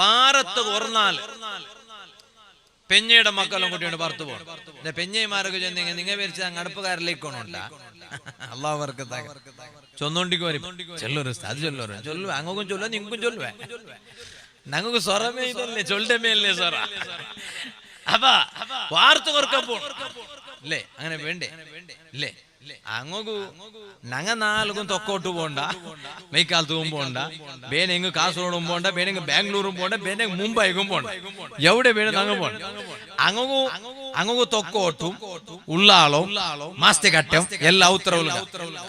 വാരത്ത് കുറഞ്ഞാൽ പെഞ്ഞയുടെ മക്കളും കുട്ടിയോട് പുറത്തു പോകണം. പെഞ്ഞമാരൊക്കെ ചെന്നെങ്കിൽ നിങ്ങൾ വിരിച്ച് അങ്ങ് അടുപ്പുകാരിലേക്ക് കൊണ്ടുണ്ട അള്ളാഹുവർക്ക് ചൊന്നോണ്ടിക്ക് വരും ചൊല്ലൊരു അത് ചൊല്ലൊരു ചൊല്ലു അങ്ങും ചൊല്ലുക നിങ്ങൾക്കും ചൊല്ലുവേ ഞങ്ങൾക്ക് സ്വറമേ ഇതല്ലേ ചൊല്ലുടെ മേലേ സ്വറ അപ്പ വാർത്ത കുറക്കാൻ പോണം അല്ലേ? അങ്ങനെ വേണ്ടേ ഇല്ലേ? അങ്ങോക്കു ഞങ്ങ നാലുകും തൊക്കോട്ട് പോണ്ട, മെയ്ക്കാൽ തൂവും പോണ്ട, ബേനെങ്ങ് കാസർഗോഡും പോണ്ട, ബേനെങ്ങ് ബാംഗ്ലൂരും പോണ്ട, ബേനെങ്ങ് മുംബൈക്കും പോണ്ട, എവിടെ വേണം അങ്ങ് പോണ്ട. അങ്ങു തൊക്കോട്ടും ഉള്ളാളും മാസ്തികಟ್ಟം എല്ലാ ഉത്തരവുള്ള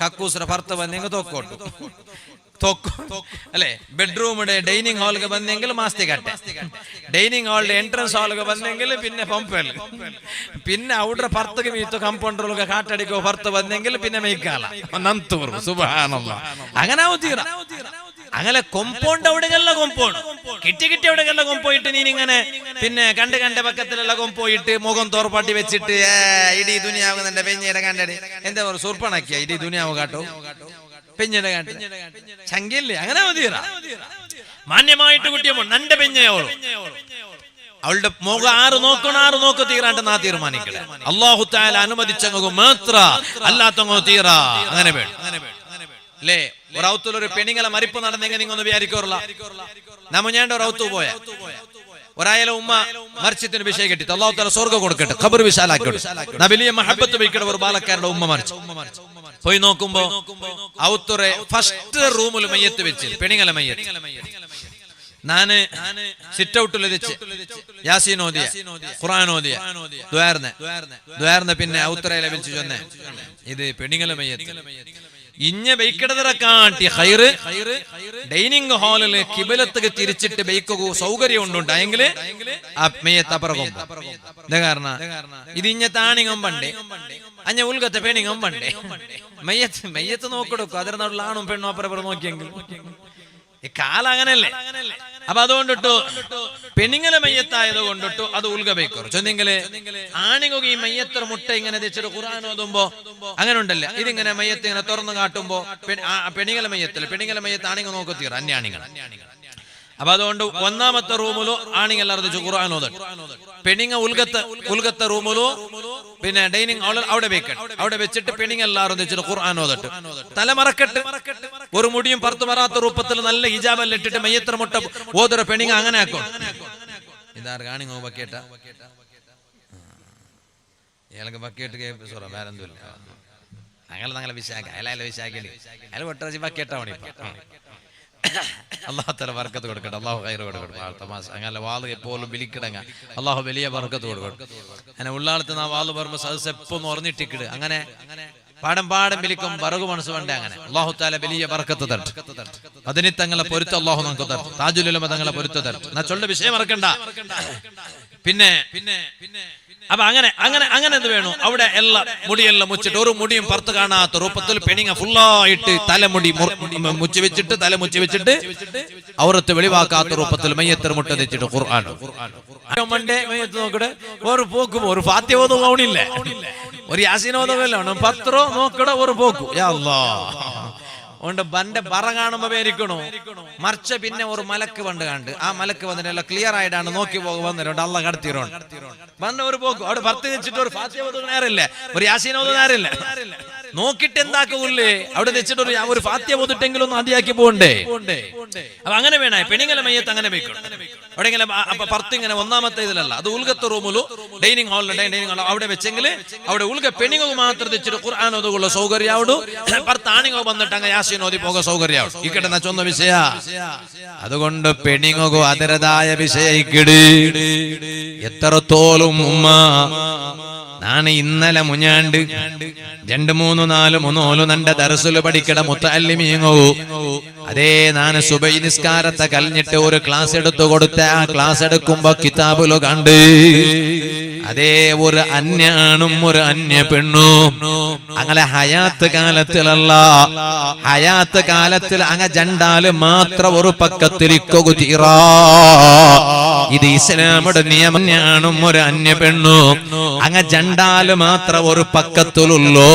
കക്കൂസര ഭർത്ത വന്നെങ്കിൽ തൊക്കോട്ടും അല്ലെ. ബെഡ്റൂമിന്റെ ഡൈനിങ് ഹാളിಗೆ ಬಂದೆങ്കിൽ ಮಾಸ್ತಿ ಕಟ್ಟೆ, ಡೈನಿಂಗ್ ಹಾಲ್ಗೆ ಎಂಟ್ರೆನ್ಸ್ ಹಾಲ್ಗೆ ಬಂದೆങ്കിൽ പിന്നെ പമ്പൽ, പിന്നെ അവിടെ ഭർത്തക്ക് മീത്തു കമ്പൗണ്ടറുക കാട്ടടിക്കോ ഭർത്ത വന്നെങ്കിൽ പിന്നെ മെയ്ക്കാല നന്തൂർ സുബ്ഹാനല്ലാഹ്. അങ്ങനെ തീര അങ്ങനെ കൊമ്പൗണ്ട് അവിടെയല്ല കൊമ്പൗണ്ട് കിട്ടി അവിടെയല്ല കൊമ്പോയിട്ട് നീനിങ്ങനെ പിന്നെ കണ്ട പക്കത്തിലുള്ള കൊമ്പോയിട്ട് മുഖം തോർപ്പാട്ടി വെച്ചിട്ട് ഇടീ ദുനിയാവ് എന്റെ പെഞ്ഞയുടെ കണ്ടടി എന്താ പറയുക സുർപ്പണക്കിയ ഇടീ ദുനിയാവ് കാട്ടോ പെഞ്ഞയുടെ കാട്ട് ചങ്കില്ലേ. അങ്ങനെ മതിയറ മാന്യമായിട്ട് കുട്ടിയപ്പോ നന്റെ പെഞ്ഞയോളൂ അവളുടെ മുഖം ആറ് നോക്ക് തീരാണ്ട് നാ തീരുമാനിക്കണേ. അല്ലാഹു തആല അനുമതിച്ചങ്ങോ മാത്ര അല്ലാത്തങ്ങോ തീര അങ്ങനെ വേണം അല്ലേ. ഒരൗത്തിലൊരു പെണ്ണുങ്ങളെ മരിപ്പ് നടന്നെങ്കിൽ നിങ്ങൾ ഒന്ന് വിചാരിക്കാറില്ല. നമ്മ ഞാൻ ഒരൗത്ത് പോയ ഒരായാല ഉമ്മ മരിച്ചതിന് വിഷയം കിട്ടി അല്ലാഹു തആല സ്വർഗ്ഗം കൊടുക്കട്ടെ, ഖബർ വിശാലാക്കട്ടെ. ന വലിയ മഹബത്ത് വയ്ക്കണ ഒരു ബാലക്കാരുടെ ഉമ്മ മരിച്ചു. പോയി നോക്കുമ്പോ ഔത്തുറെ ഫസ്റ്റ് റൂമിൽ മയ്യത്ത് വെച്ച് പെണ്ണുങ്ങളെ മയ്യത്ത്. ഞാന് സിറ്റ് ഔട്ടിൽ വെച്ച് യാസീൻ ഓതിയ ഖുർആൻ ഓതിയ ദ്വാർന്ന പിന്നെ ഔത്തറയിലെ വിളിച്ചു ചൊന്നെ ഇത് പെണ്ണുങ്ങളെ മയ്യത്ത്. ഇഞ്ഞ ബൈക്കിടതറ കാട്ടി ഹൈറ് ഡൈനിങ് ഹാളില് കിബിലത്തേക്ക് തിരിച്ചിട്ട് ബൈക്കു സൗകര്യം ഉണ്ടുണ്ടായെങ്കില് ആ മെയ്യത്ത് അപ്പുറം കാരണം ഇത് ഇഞ്ഞ താണിങ്ങം പണ്ടേ അഞ്ഞ ഉൽഗത്തെ പെണിങ്ങം പണ്ടേ മെയ്യത്ത് നോക്കിടുക്കും അതിന് നടുള്ള ആണും പെണ്ണും അപ്പുറം നോക്കിയെങ്കിൽ ഈ കാലം അങ്ങനല്ലേ. അപ്പൊ അതുകൊണ്ടിട്ടു പെണ്ണുങ്ങളെ മയ്യത്തായത് കൊണ്ടിട്ടു അത് ഉൽഗബൈക്കോർ ചൊന്നെങ്കില് ആണിങ്ങുക ഈ മയ്യത്ര മുട്ട ഇങ്ങനെ തെച്ചിട്ട് ഖുർആൻ ഓതുമ്പോ അങ്ങനെ ഉണ്ടല്ലേ. ഇതിങ്ങനെ മയ്യത്ത് ഇങ്ങനെ തുറന്നു കാട്ടുമ്പോ പെണ്ണുങ്ങളെ മയ്യത്ത് ആണിങ്ങ നോക്കത്തീറ അന്യാണിങ്ങൾ. അപ്പൊ അതുകൊണ്ട് ഒന്നാമത്തെ റൂമിലോ ആണിങ്ങൾ അർദ്ദിച്ചു ഖുർആൻ ഓതട്ട്, പെണ്ണുങ്ങ ഉൽഗത്തെ റൂമിലോ പിന്നെ ഡൈനിങ് ഹാളിൽ അവിടെ വെക്കണം. അവിടെ വെച്ചിട്ട് പെണ്ണുങ്ങളെല്ലാവരും വെച്ചിട്ട് ഖുർആൻ ഓതട്ട്, തലമറക്കെട്ട് ഒരു മുടിയും പുറത്തു വരാത്ത രൂപത്തിൽ നല്ല ഹിജാബെല്ലാം ഇട്ടിട്ട് മയ്യത്ര മുട്ട ഓതറ പെണ്ണുങ്ങ അങ്ങനെ ആക്കണം. ഇതാർ കാണിങ്ങോ ബക്കേട്ട ഇയാൾക്ക് ബക്കേട്ട് കേൾപ്പ് സോറ വേറെന്തുമില്ല അങ്ങനെ വിശാഖ അയാളെ വിശാഖലി അയാൾ ഒട്ടറച്ചി ബക്കേട്ട പണിപ്പ. അല്ലാഹു തആല ബർക്കത്ത് കൊടുക്കട്ടെ, അല്ലാഹു ഖൈർ കൊടുക്കട്ടെ. തമാശ അങ്ങനെ വാള് എപ്പോഴും വിളിക്കിടങ്ങ അല്ലാഹു വലിയ ബർക്കത്ത് കൊടുക്കട്ടെ. അങ്ങനെ ഉള്ളാളത്ത് നാ വാള് പറയുമ്പോ സദസ് എപ്പോഴും ഉറഞ്ഞിട്ടിക്കിട് അങ്ങനെ പാടം വിളിക്കും ബറകു മനസ്സ് വേണ്ടേ. അങ്ങനെ അല്ലാഹു തആല വലിയ ബർക്കത്ത് തരട്ടെ. അതിന് തങ്ങളെ പൊരുത്ത അല്ലാഹു നമുക്ക് തരട്ടെ, താജുൽ ഉലമ തങ്ങളെ പൊരുത്ത തരട്ടെ. എന്നാ ചൊല്ല വിഷയം മറക്കണ്ട. പിന്നെ അപ്പൊ അങ്ങനെ എന്ത് വേണു അവിടെ എല്ലാം മുടിയെല്ലാം മുച്ചിട്ട് ഒരു മുടിയും പുറത്ത് കാണാത്ത രൂപത്തിൽ പെണിങ്ങ ഫുള്ളായിട്ട് തലമുടി മുച്ചി വെച്ചിട്ട് അവരത്ത് വെളിവാക്കാത്ത രൂപത്തിൽ മയ്യത്തർ മുട്ട തെച്ചിട്ട് ഖുർആൻ മണ്ടേ മയ്യത്ത് നോക്കട്ടെ ഒരു പോക്കും ഒരു ഫാത്തിഹ ഓണില്ല ഒരു യാസീൻ ഓതവല്ലോ പത്രോ നോക്കട ഒരു പോക്കു യാ അല്ലാഹ് കൊണ്ട് ബന്റെ ബറ കാണുമ്പോ പേരിക്കണു മറിച്ച പിന്നെ ഒരു മലക്ക് പണ്ട് കണ്ട് ആ മലക്ക് വന്നിട്ട് ക്ലിയർ ആയിട്ടാണ് നോക്കി വന്നിട്ടുണ്ട് അള്ള കടത്തിരോണ്ട് ബന്ന ഒരു പോക്കും അവിടെ ഭർത്തി വെച്ചിട്ട് ഒരു ഫാത്തിഹ ഓതുന്ന നേരമില്ല, ഒരു യാസീൻ ഓതുന്ന നേരമില്ല. നോക്കിട്ട് എന്താക്കൂല്ലേ അവിടെ വെച്ചിട്ട് ഒരു ഫാത്തിഹ ഓതിട്ടെങ്കിലും ഒന്ന് ആദ്യമാക്കി പോകണ്ടേ. അപ്പൊ അങ്ങനെ വേണേ പെണ്ണുങ്ങളെ മയ്യത്ത് അങ്ങനെ വെക്കണം. അവിടെ ഇങ്ങനെ അപ്പൊ പർത്തിങ്ങനെ ഒന്നാമത്തെ ഇതിലല്ല, അത് ഉൽഗത്തെ റൂമിലോ ഡൈനിങ് ഹാളിൽ അവിടെ വെച്ചെങ്കിൽ അവിടെ ഉൽഗ പെണ്ണുങ്ങൾ മാത്രം വെച്ചിട്ട് ഖുർആൻ ഓതുള്ള സൗകര്യാവോട് ഭർത്താണിങ്ങോ വന്നിട്ട് അങ്ങ് യാസീൻ ഓതി പോക സൗകര്യാവും ഈ കിട്ടുന്ന ചൊന്ന വിഷയ. അതുകൊണ്ട് പെണ്ണുങ്ങോ അതിരതായ വിഷയിക്കിട് എത്രത്തോളം ഉമ്മ നാണ് ഇന്നലെ മുഞ്ഞാണ്ട് 2 3 4 3 നണ്ട ദർസുൽ പഠിക്കട മുത്തഅല്ലിമീങ്ങോ അതേ നാണ് സുബൈ നിസ്കാരത്തെ കഴിഞ്ഞിട്ട് ഒരു ക്ലാസ് എടുത്തു കൊടുത്ത ആ ക്ലാസ് എടുക്കുമ്പോ കിതാബിലോ കണ്ട് അതേ ഒരു അന്യാണും ഒരു അന്യ പെണ്ണും അങ്ങനെ ഹയാത്ത് കാലത്തിലല്ല, ഹയാത്ത് കാലത്തിൽ അങ്ങ ജണ്ടാല് മാത്രം ഒരു പക്കത്തിരിക്കു തീറാ ഇത് ഇസ്ലാമുടെ നിയമം. ഒരു അന്യ പെണ്ണു അങ്ങ ജണ്ടാല് മാത്രം ഒരു പക്കത്തുള്ളൂ.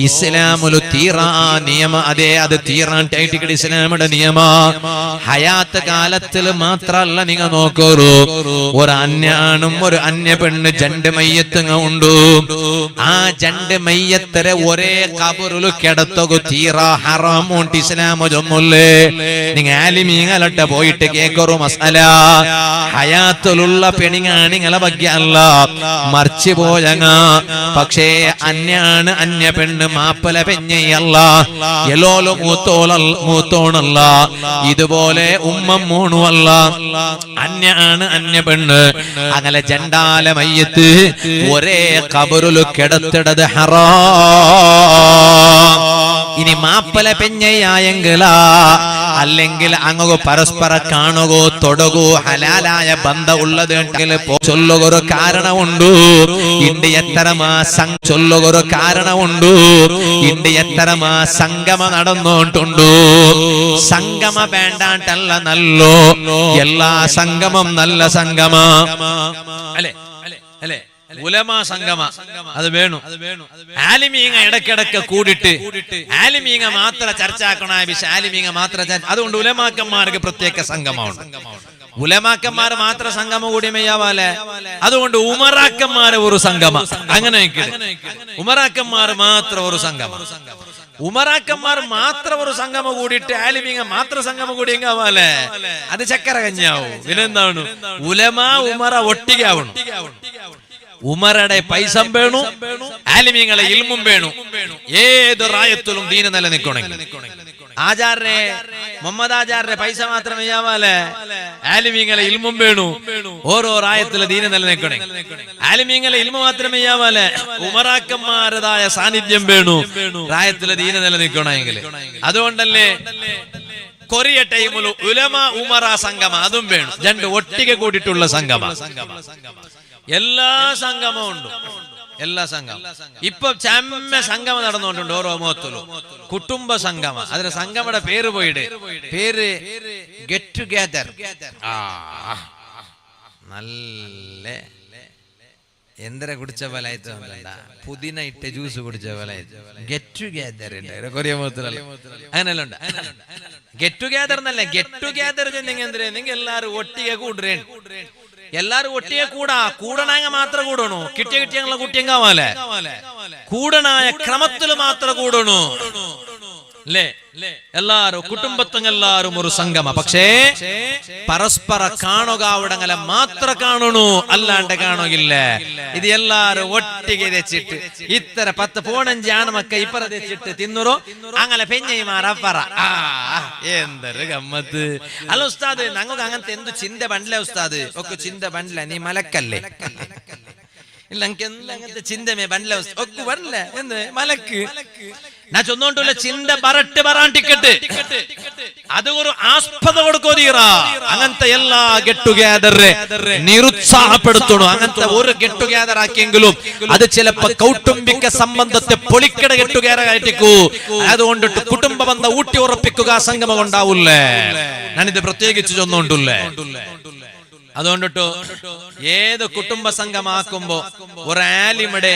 ഇസ്ലാമുല് തീറാ നിയമ അതെ അത് തീറാണ്ടായിട്ട് ഇസ്ലാമുടെ നിയമ. ഹയാത്ത് കാലത്തിൽ മാത്രല്ല നിങ്ങ നോക്കൂ, ഒരു അന്യാണും ഒരു അന്യ പെണ്ണ് ജണ്ട് മയ്യത്തുങ്ങ ഉണ്ടു. ആ ജണ്ട് മയ്യത്തരെ ഒരേ കബറില് കിടത്തകു തീറാ ഹറാമോണ്ട് ഇസ്ലാമു ചൊന്നുല്ലേ. നിങ്ങ ആലിമീങ്ങളട്ടെ പോയിട്ട് കേക്കൊരു മസാല. ഹയാത്തിലുള്ള പെണിങ്ങാണിങ്ങളെ ಬಗ್ಗೆ അല്ല, മറിച്ച് പോയങ്ങ. പക്ഷേ അന്യാണ് അന്യ പെണ്ണ് മാപ്പല പെഞ്ഞയല്ല, എലോലോ മൂത്തോണല്ല, ഇതുപോലെ ഉമ്മ മോണുമല്ല. അന്യാണ് അന്യ പെണ്ണ്. അങ്ങനെ ജണ്ടാല മയ്യത്ത് ഒരേ കബറില് കിടത്തിടത് ഹറാം. ഇനി മാപ്പല പെഞ്ഞയായെങ്കിലാ അല്ലെങ്കിൽ അങ്ങോ പരസ്പര കാണുകോ തൊടകോ ഹലാലായ ബന്ധം ഉള്ളത് ചൊല്ലുകൊരു കാരണമുണ്ടു. ഇണ്ട് എത്തരമാ ചൊല്ലുകൊരു കാരണമുണ്ടു. ഇണ്ട് എത്തരമാ സംഗമ നടന്നോണ്ടുണ്ടു. സംഗമ വേണ്ടാണ്ടല്ല, നല്ലോ എല്ലാ സംഗമം നല്ല സംഗമ അല്ലേ അല്ലേ. ഉലമാ സംഗമ അത് വേണം. ആലിമീങ്ങ ഇടക്കിടക്ക് കൂടിട്ട് ആലിമീങ്ങ മാത്രം ചർച്ചാക്കണ വിഷയം ആലിമീങ്ങ മാത്രം. അതുകൊണ്ട് ഉലമാക്കന്മാർക്ക് പ്രത്യേക സംഗമമാണ്. ഉലമാക്കന്മാര് മാത്രം സംഗമം കൂടി മെയ്യാവാലെ. അതുകൊണ്ട് ഉമറാക്കന്മാര് ഒരു സംഗമ. അങ്ങനെ ഉമറാക്കന്മാർ മാത്രം ഒരു സംഗമ. ഉമറാക്കന്മാർ മാത്രം ഒരു സംഗമ കൂടിയിട്ട് ആലിമീങ്ങ മാത്രം സംഗമം കൂടി എങ്കാവാലെ. അത് ചക്കര കഞ്ഞാവും. പിന്നെന്താണ് ഉലമാ ഉമറ ഒട്ടികാവണം. ഉമറുടെ പൈസം വേണു, ആലിമീങ്ങളെ ഇൽമും വേണു. ഏത് റായത്തിലും ദീന നിലനിൽക്കണമെങ്കിൽ ആചാര്യെ മുഹമ്മദ് ആചാര്യെ പൈസ മാത്രമേ ചെയ്യാവാലെ. ആലിമീങ്ങളെ ഇൽമും വേണു. ഓരോ റായത്തിലെ ദീന നിലനിൽക്കണേ. ആലിമീങ്ങളെ ഇൽമു മാത്രമേ ചെയ്യാവാലെ. ഉമറാക്കന്മാരതായ സാന്നിധ്യം വേണു റായത്തിലെ ദീന നിലനിൽക്കണമെങ്കിൽ. അതുകൊണ്ടല്ലേ കൊറിയ ടൈമില് ഉലമ ഉമറ സംഗമ അതും വേണം. രണ്ട് ഒട്ടിക കൂടിയിട്ടുള്ള സംഗമ. എല്ലാ സംഗമവും ഉണ്ട്. എല്ലാ സംഗമം ഇപ്പൊ ചമ്മ സംഗമം നടന്നുകൊണ്ടുണ്ട് ഓരോ മുഖത്തിലും. കുടുംബ സംഗമ. അതിന്റെ സംഗമയുടെ പേര് പോയിട്ട് പേര് ഗെറ്റ് ടുഗെദർ. നല്ല എന്തര കുടിച്ച പോലായിട്ട് പുതിന ഇട്ട ജ്യൂസ് കുടിച്ച പോലായിട്ട് ഗെറ്റ് ടുഗെദർ ഉണ്ട് കൊറിയ മുഖത്തിലല്ല. അങ്ങനെല്ലാം ഉണ്ട്. ഗെറ്റ് ടുഗെദർ എന്നല്ല, ഗെറ്റ് ടുഗെദർ ചെന്നെങ്കിൽ എന്തിനാ നിങ്ങൾ എല്ലാരും ഒട്ടിയെ കൂടേ. എല്ലാരും ഒട്ടിയെ കൂടണാങ്ങ മാത്രം കൂടണു. കിട്ടിയ കുട്ടിയങ്കാവാലെ കൂടനായ ക്രമത്തിൽ മാത്രം കൂടണു അല്ലേ. എല്ലാരും കുടുംബത്തെല്ലാരും ഒരു സംഗമ. പക്ഷേ പരസ്പര കാണുക അവിടങ്ങളെ മാത്രം കാണണു, അല്ലാണ്ട് കാണുകില്ല. ഇത് എല്ലാരും ഒട്ടിಗೆ തെച്ചിട്ട് ഇത്ര 10 15 ആണമക്ക ഇപ്പറ തെച്ചിട്ട് തിന്നുറോ അങ്ങനെ പെഞ്ഞൈമാറപ്പറ. എന്തൊരു ഗമ്മത്ത് അല്ല ഉസ്താദ്. ഞങ്ങൾക്ക് അങ്ങനത്തെ എന്ത് ചിന്ത പണ്ടില്ല ഉസ്താദ്. ഒക്കെ ചിന്ത പണ്ടില്ല. നീ മലക്കല്ലേ ഇല്ല അങ്ങനത്തെ ചിന്തമേ പണ്ടില്ല ഒക്കെ വരില്ല എന്ന് മലക്ക്. ഞാൻ ചൊന്നോണ്ടുള്ള ചിന്ത ബറട്ട് ബറാൻ ടിക്കറ്റ് അത് ഒരു ആസ്പദ കൊടുക്കോ തീറ. അങ്ങനത്തെ എല്ലാ ഗെറ്റ് ടുഗെദറെ നിരുത്സാഹപ്പെടുത്തണു. അങ്ങനത്തെ ഒരു ഗെറ്റ് ടുഗെദർ ആക്കിയെങ്കിലും അത് ചിലപ്പോ കൗട്ടുംബിക സംബന്ധത്തെ പൊളിക്കട ഗെറ്റ് ടുഗെദർ ആയിട്ടിക്കൂ. അതുകൊണ്ട് കുടുംബ ബന്ധം ഊട്ടി ഉറപ്പിക്കുക സംഗമം ഉണ്ടാവൂല്ലേ. ഞാനിത് പ്രത്യേകിച്ച് ചൊന്നോണ്ടുള്ളേ. അതുകൊണ്ടിട്ടോ ഏത് കുടുംബ സംഘമാക്കുമ്പോ ഒരാലിമയുടെ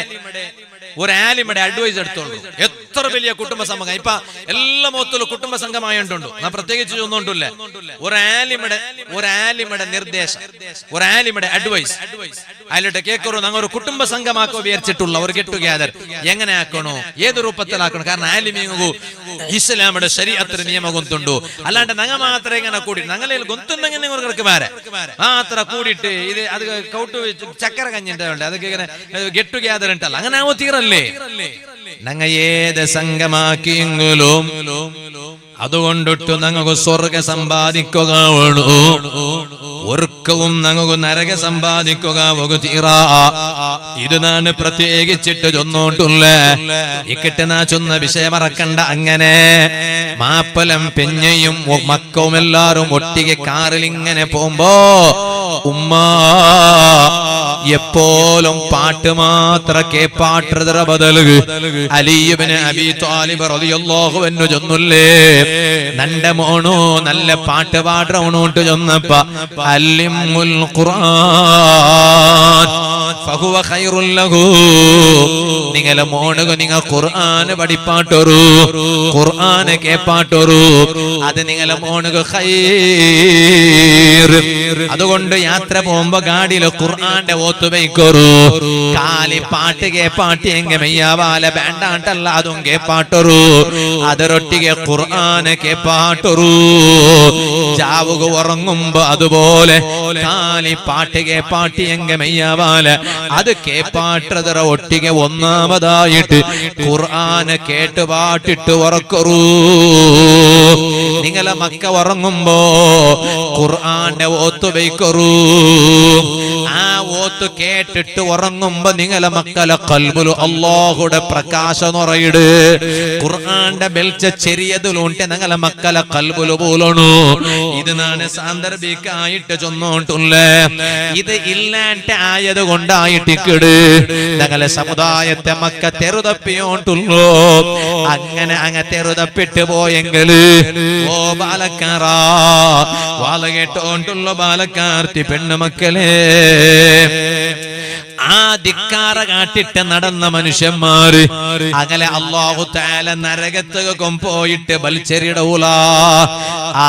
അഡ്വൈസ് എടുത്തോളൂ. എത്ര വലിയ കുടുംബ സംഘം ഇപ്പൊ എല്ലാ മൊത്തത്തിലും കുടുംബ സംഘമായോണ്ടുണ്ടോ. ഞാൻ പ്രത്യേകിച്ച് ഒന്നുകൊണ്ടില്ല. ഒരാലിമയുടെ നിർദ്ദേശം, ഒരാലിമയുടെ അഡ്വൈസ് അതിലോട്ട് കേൾക്കറോ. ഞങ്ങൾ ഒരു കുടുംബ സംഘമാക്കോ വിചാരിച്ചിട്ടുള്ള ഒരു ഗെറ്റ് ടുഗെദർ എങ്ങനെ ആക്കണോ, ഏത് രൂപത്തിലാക്കണോ. കാരണം ആലിമീങ്ങു ഇസ്ലാമിയുടെ ശരീഅത്തിന് നിയമം ഗൊന്തുണ്ടു. അല്ലാണ്ട് ഞങ്ങൾ മാത്രമേ ഇങ്ങനെ കൂടി ഞങ്ങളെ ഗൊന്തുണ്ടെങ്കിൽ നിങ്ങൾക്ക് വേറെ മാത്ര കൂടിയിട്ട് ഇത് അത് കൗട്ട് ചക്കര കഞ്ഞിന്റെ അതൊക്കെ ഇങ്ങനെ ഗെറ്റ് ടുഗെദർ ഉണ്ടല്ല. അങ്ങനെ ആവോ തീരല്ലേ. ഞങ്ങൾ ഏത് സംഘമാക്കിയെങ്കിലും അതുകൊണ്ടിട്ട് ഞങ്ങൾക്ക് സ്വർഗ സമ്പാദിക്കുക വേണു. ഒർക്കവും ഞങ്ങൾക്ക് നരക സമ്പാദിക്കുക തീറാ. ഇത് ഞാൻ പ്രത്യേകിച്ചിട്ട് ചൊന്നോട്ടുള്ള ഇക്കിട്ട് നാ ചൊന്ന വിഷയം മറക്കണ്ട. അങ്ങനെ മാപ്പലം പെഞ്ഞയും മക്കവും എല്ലാരും ഒട്ടിಗೆ കാറിൽ ഇങ്ങനെ പോകുമ്പോ ഉമ്മ എപ്പോഴും പാട്ട് മാത്ര കേപ്പാട്ടതര ബദല് അലി ഇബ്നു അബീ ത്വാലിബ് റളിയല്ലാഹു അൻഹു ചൊന്നുല്ലേ. നന്റെ മോണു നല്ല പാട്ട് പാടണോട്ട് ചൊന്നപ്പ അലി ഫഅല്ലിമുൽ ഖുർആൻ ഫഹുവ ഖൈറുൽ ലഹു. നിങ്ങളെ മോനുക നിങ്ങൾ ഖുർആൻ പഠിപ്പാട്ടൊരു, ഖുർആൻ കേപ്പാട്ടൊരു, അത് നിങ്ങളെ മോനുക ഖൈർ. അതുകൊണ്ട് യാത്ര പോകുമ്പോ ഗാഡിയില് ഖുർആന്റെ ഓത്ത് വയ്ക്കൊരു. കാലി പാട്ട് കേപ്പാട്ടി എങ്ക മെയ്യാവാല വേണ്ടാട്ടല്ല അതും കേപ്പാട്ടൊരു, അതരൊട്ടിಗೆ ഖുർആൻ കേപ്പാട്ടൊരു. ജാവുക ഉറങ്ങുമ്പോ അതുപോലെ കാലി പാട്ട് കേപ്പാട്ടി എങ്ക മെയ്യാവാല അത് കേപ്പാട്ടതര ഒട്ടിಗೆ ഒന്നാമതായിട്ട് ഖുർആൻ കേട്ട് പാട്ടിട്ട് ഉറക്കൊരു. നിങ്ങളെ മക്ക ഉറങ്ങുമ്പോ ഖുർആന്റെ ഓത്ത് വയ്ക്കൊരു. ആ ഓത്ത് കേട്ടിട്ട് ഉറങ്ങുമ്പോ നിങ്ങളെ മക്കളെ കൽബിലു അല്ലാഹുടെ പ്രകാശം നിറയിട്. ഖുർആന്റെ ബെൽച്ച ചെറിയതിലുണ്ട് നിങ്ങളെ മക്കളെ കൽബിലു പോലണു. ഇത് നാണ് സാന്ദർഭികമായിട്ട് ചൊന്നോട്ടുള്ളേ. ഇത് ഇല്ലാണ്ട് ആയത് കൊണ്ടായിട്ടിക്കട് ഞങ്ങളെ സമുദായത്തെ മക്ക തെറുതപ്പിയോട്ടുള്ളൂ. അങ്ങനെ അങ്ങ് തെറുതപ്പിട്ട് പോയെങ്കില് ഓ ബാലക്കാറാ, വാല കേട്ടോണ്ടുള്ള ബാലക്കാർത്തി പെണ്ണുമക്കളെ, ആ ധിക്കാര കാട്ടിട്ട് നടന്ന മനുഷ്യന്മാര് അങ്ങനെ അല്ലാഹു തആല നരകത്ത് പോയിട്ട് വലിച്ചെറിടൂല. ആ